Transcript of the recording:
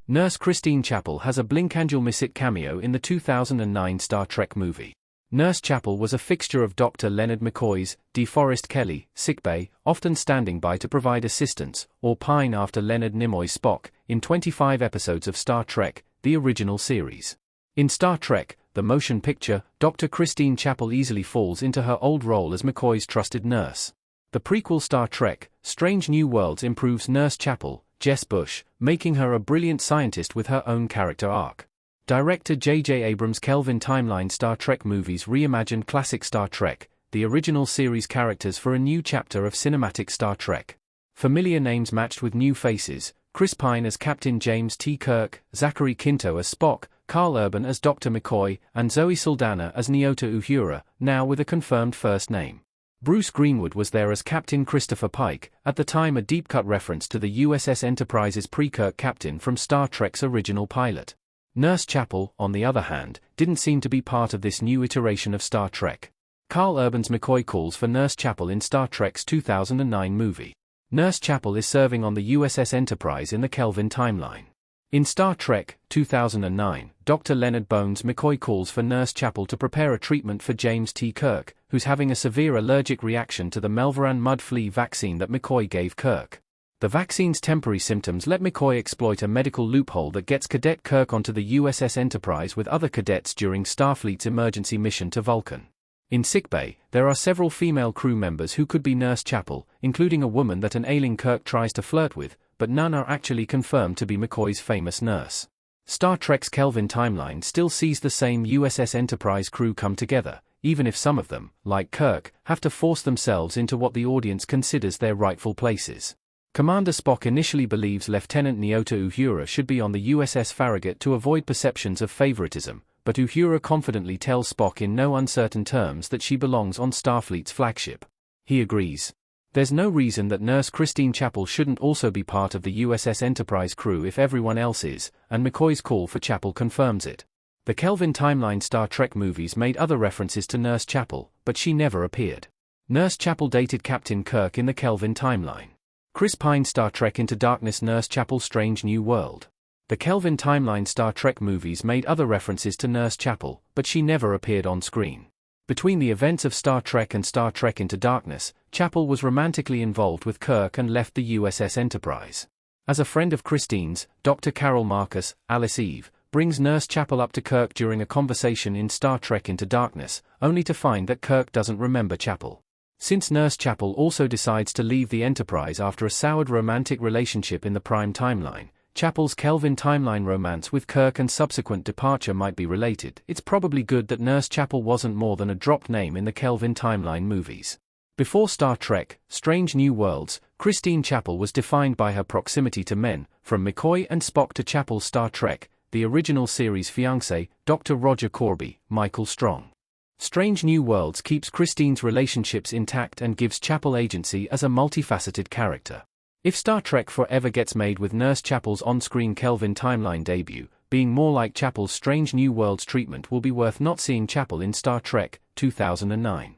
Nurse Christine Chapel has a blink-and-you'll-miss-it cameo in the 2009 Star Trek movie. Nurse Chapel was a fixture of Dr. Leonard McCoy's DeForest Kelley sickbay, often standing by to provide assistance, or pine after Leonard Nimoy's Spock, in 25 episodes of Star Trek, the original series. In Star Trek, the motion picture, Dr. Christine Chapel easily falls into her old role as McCoy's trusted nurse. The prequel Star Trek, Strange New Worlds improves Nurse Chapel, Jess Bush, making her a brilliant scientist with her own character arc. Director J.J. Abrams' Kelvin Timeline Star Trek movies reimagined classic Star Trek, the original series characters for a new chapter of cinematic Star Trek. Familiar names matched with new faces: Chris Pine as Captain James T. Kirk, Zachary Quinto as Spock, Carl Urban as Dr. McCoy, and Zoe Saldana as Nyota Uhura, now with a confirmed first name. Bruce Greenwood was there as Captain Christopher Pike, at the time a deep-cut reference to the USS Enterprise's pre-Kirk captain from Star Trek's original pilot. Nurse Chapel, on the other hand, didn't seem to be part of this new iteration of Star Trek. Carl Urban's McCoy calls for Nurse Chapel in Star Trek's 2009 movie. Nurse Chapel is serving on the USS Enterprise in the Kelvin timeline. In Star Trek 2009, Dr. Leonard Bones McCoy calls for Nurse Chapel to prepare a treatment for James T. Kirk, who's having a severe allergic reaction to the Melvaran mud flea vaccine that McCoy gave Kirk. The vaccine's temporary symptoms let McCoy exploit a medical loophole that gets Cadet Kirk onto the USS Enterprise with other cadets during Starfleet's emergency mission to Vulcan. In sickbay, there are several female crew members who could be Nurse Chapel, including a woman that an ailing Kirk tries to flirt with, but none are actually confirmed to be McCoy's famous nurse. Star Trek's Kelvin timeline still sees the same USS Enterprise crew come together, even if some of them, like Kirk, have to force themselves into what the audience considers their rightful places. Commander Spock initially believes Lieutenant Nyota Uhura should be on the USS Farragut to avoid perceptions of favoritism, but Uhura confidently tells Spock in no uncertain terms that she belongs on Starfleet's flagship. He agrees. There's no reason that Nurse Christine Chapel shouldn't also be part of the USS Enterprise crew if everyone else is, and McCoy's call for Chapel confirms it. The Kelvin timeline Star Trek movies made other references to Nurse Chapel, but she never appeared. Nurse Chapel dated Captain Kirk in the Kelvin timeline. Chris Pine Star Trek Into Darkness Nurse Chapel Strange New World. The Kelvin timeline Star Trek movies made other references to Nurse Chapel, but she never appeared on screen. Between the events of Star Trek and Star Trek Into Darkness, Chapel was romantically involved with Kirk and left the USS Enterprise. As a friend of Christine's, Dr. Carol Marcus, Alice Eve, brings Nurse Chapel up to Kirk during a conversation in Star Trek Into Darkness, only to find that Kirk doesn't remember Chapel. Since Nurse Chapel also decides to leave the Enterprise after a soured romantic relationship in the Prime timeline, Chapel's Kelvin timeline romance with Kirk and subsequent departure might be related. It's probably good that Nurse Chapel wasn't more than a dropped name in the Kelvin timeline movies. Before Star Trek, Strange New Worlds, Christine Chapel was defined by her proximity to men, from McCoy and Spock to Chapel's Star Trek, the original series fiancé, Dr. Roger Corby, Michael Strong. Strange New Worlds keeps Christine's relationships intact and gives Chapel agency as a multifaceted character. If Star Trek Forever gets made with Nurse Chapel's on-screen Kelvin timeline debut, being more like Chapel's Strange New Worlds treatment will be worth not seeing Chapel in Star Trek 2009.